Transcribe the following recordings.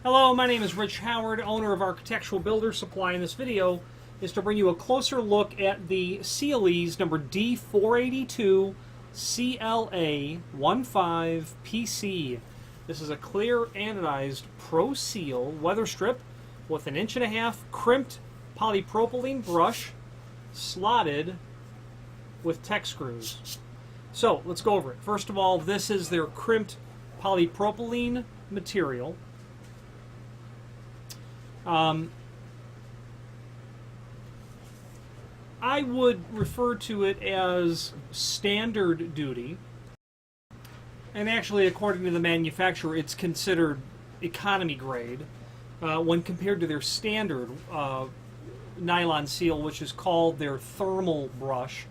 Hello, my name is Rich Howard, owner of Architectural Builder Supply. And this video is to bring you a closer look at the Sealeze number D482CLA15PC. This is a clear anodized Pro Seal weather strip with an 1.5 inch crimped polypropylene brush slotted with tech screws. So let's go over it. First of all, this is their crimped polypropylene material. I would refer to it as standard duty, and actually according to the manufacturer it's considered economy grade when compared to their standard nylon seal, which is called their thermal brush.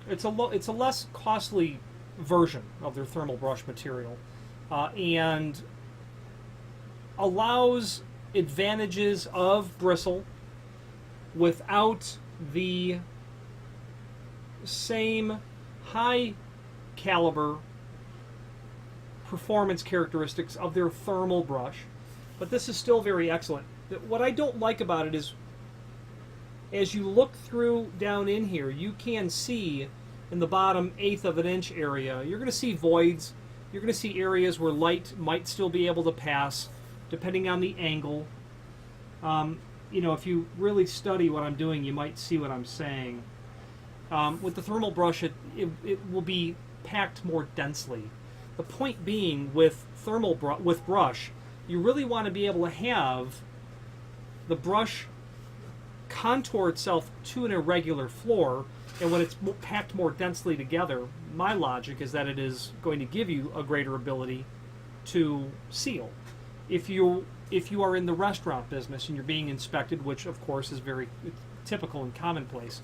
It's a less costly version of their thermal brush material and allows advantages of bristle without the same high caliber performance characteristics of their thermal brush, but this is still very excellent. What I don't like about it is, as you look through down in here, you can see in the bottom 1/8 of an inch area, you're going to see voids. You're going to see areas where light might still be able to pass depending on the angle. You know, if you really study what I'm doing, you might see what I'm saying. With the thermal brush, it will be packed more densely. The point being, with brush, you really want to be able to have the brush contour itself to an irregular floor, and when it's packed more densely together, my logic is that it is going to give you a greater ability to seal. If you are in the restaurant business and you're being inspected, which of course is very typical and commonplace,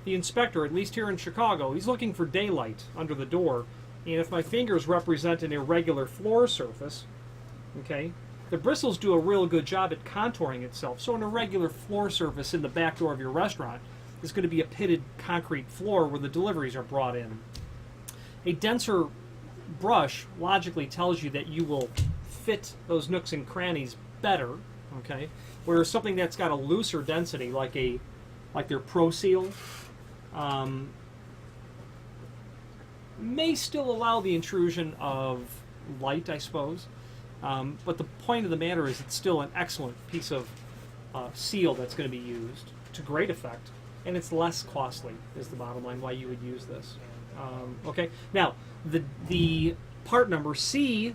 the inspector, at least here in Chicago, he's looking for daylight under the door, and if my fingers represent an irregular floor surface, okay, the bristles do a real good job at contouring itself. So an irregular floor surface in the back door of your restaurant is going to be a pitted concrete floor where the deliveries are brought in. A denser brush logically tells you that you will fit those nooks and crannies better, okay? Whereas something that's got a looser density, like their Pro Seal, may still allow the intrusion of light, I suppose. But the point of the matter is it's still an excellent piece of seal that's going to be used to great effect, and it's less costly is the bottom line why you would use this. Okay, now the part number C,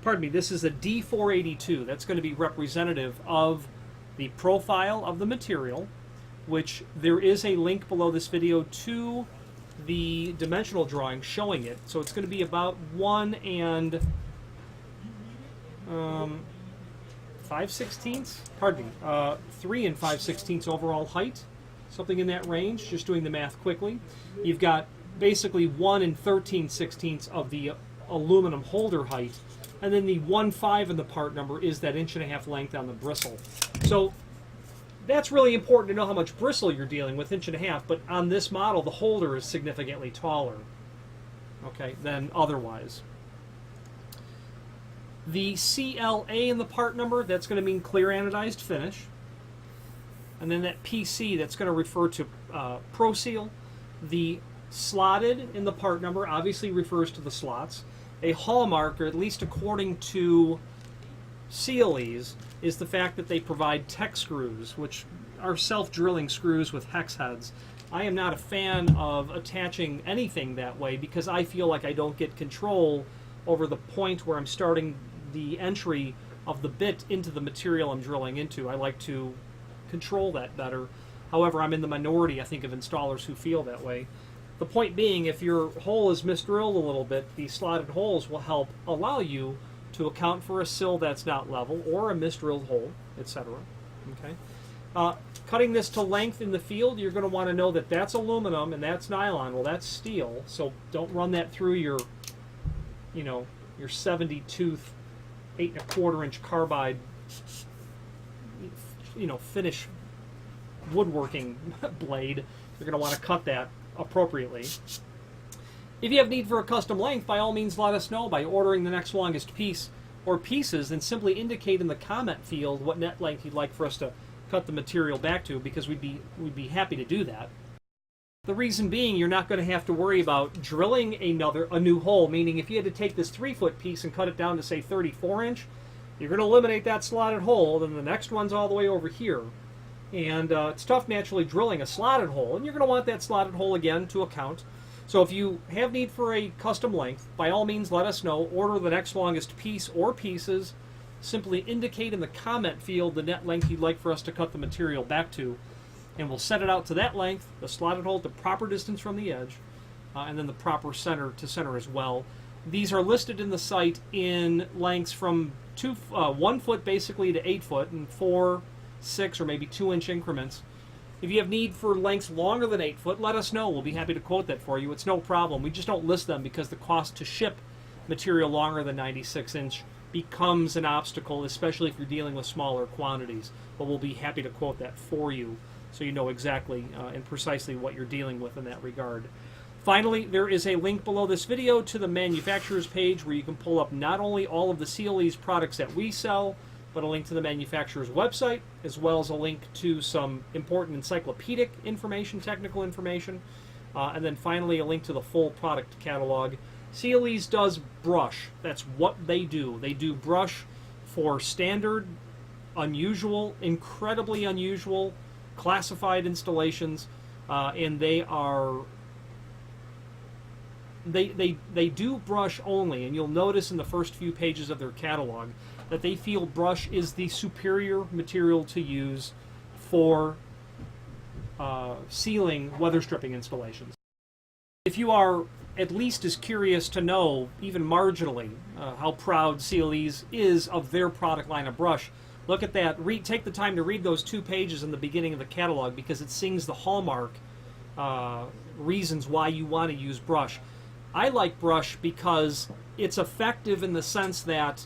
pardon me, this is a D482. That's going to be representative of the profile of the material, which there is a link below this video to the dimensional drawing showing it. So it's going to be about 1 5/16, pardon me, 3 5/16 overall height, something in that range, just doing the math quickly. You've got basically 1 13/16 of the aluminum holder height, and then the 1/5 in the part number is that 1.5 inch length on the bristle. So that's really important to know how much bristle you're dealing with, 1.5 inch, but on this model the holder is significantly taller, okay, than otherwise. The CLA in the part number, that's going to mean clear anodized finish. And then that PC, that's going to refer to Pro Seal. The slotted in the part number obviously refers to the slots. A hallmark, or at least according to Sealeze, is the fact that they provide tech screws, which are self-drilling screws with hex heads. I am not a fan of attaching anything that way because I feel like I don't get control over the point where I'm starting the entry of the bit into the material I'm drilling into. I like to control that better. However, I'm in the minority, I think, of installers who feel that way. The point being, if your hole is misdrilled a little bit, the slotted holes will help allow you to account for a sill that's not level or a misdrilled hole, etc. Okay. Cutting this to length in the field, you're going to want to know that that's aluminum and that's nylon. Well, that's steel, so don't run that through your 70-tooth 8 1/4 inch carbide, finish woodworking blade. You're going to want to cut that appropriately. If you have need for a custom length, by all means let us know by ordering the next longest piece or pieces, then simply indicate in the comment field what net length you'd like for us to cut the material back to, because we'd be happy to do that. The reason being, you're not going to have to worry about drilling a new hole, meaning if you had to take this 3-foot piece and cut it down to, say, 34-inch, you're going to eliminate that slotted hole, then the next one's all the way over here. And it's tough naturally drilling a slotted hole, and you're going to want that slotted hole again to account. So if you have need for a custom length, by all means let us know. Order the next longest piece or pieces. Simply indicate in the comment field the net length you'd like for us to cut the material back to, and we'll set it out to that length, the slotted hole at the proper distance from the edge, and then the proper center to center as well. These are listed in the site in lengths from 1 foot basically to 8 foot, and 4, 6, or maybe 2-inch increments. If you have need for lengths longer than 8 foot, let us know. We'll be happy to quote that for you. It's no problem. We just don't list them because the cost to ship material longer than 96-inch becomes an obstacle, especially if you're dealing with smaller quantities. But we'll be happy to quote that for you so you know exactly and precisely what you're dealing with in that regard. Finally, there is a link below this video to the manufacturer's page where you can pull up not only all of the Sealeze products that we sell, but a link to the manufacturer's website, as well as a link to some important encyclopedic information, technical information, and then finally a link to the full product catalog. Sealeze does brush. That's what they do. They do brush for standard, unusual, incredibly unusual, classified installations, and they do brush only, and you'll notice in the first few pages of their catalog that they feel brush is the superior material to use for sealing weather stripping installations. If you are at least as curious to know, even marginally, how proud Sealeze is of their product line of brush, look at that. Take the time to read those 2 pages in the beginning of the catalog, because it sings the hallmark reasons why you want to use brush. I like brush because it's effective in the sense that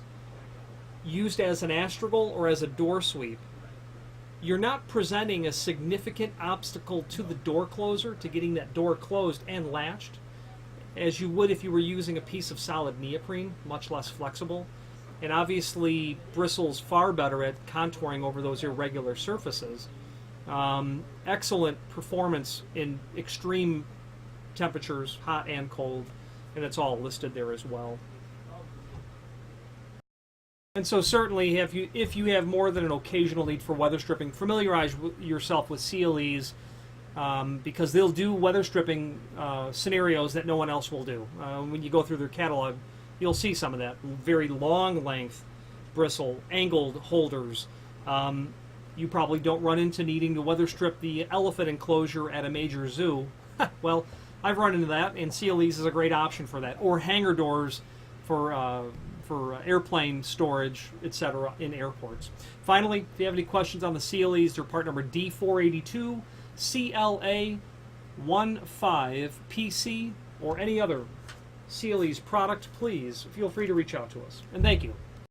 used as an astragal or as a door sweep, you're not presenting a significant obstacle to the door closer, to getting that door closed and latched, as you would if you were using a piece of solid neoprene, much less flexible, and obviously bristles far better at contouring over those irregular surfaces. Excellent performance in extreme temperatures, hot and cold, and it's all listed there as well. And so certainly if you have more than an occasional need for weather stripping, familiarize yourself with Sealeze, because they'll do weather stripping scenarios that no one else will do. When you go through their catalog, you'll see some of that. Very long length bristle, angled holders. You probably don't run into needing to weather strip the elephant enclosure at a major zoo. Well, I've run into that, and Sealeze is a great option for that. Or hangar doors for airplane storage, etc., in airports. Finally, if you have any questions on the Sealeze, their part number D482CLA15PC, or any other Sealeze product, please feel free to reach out to us. And thank you.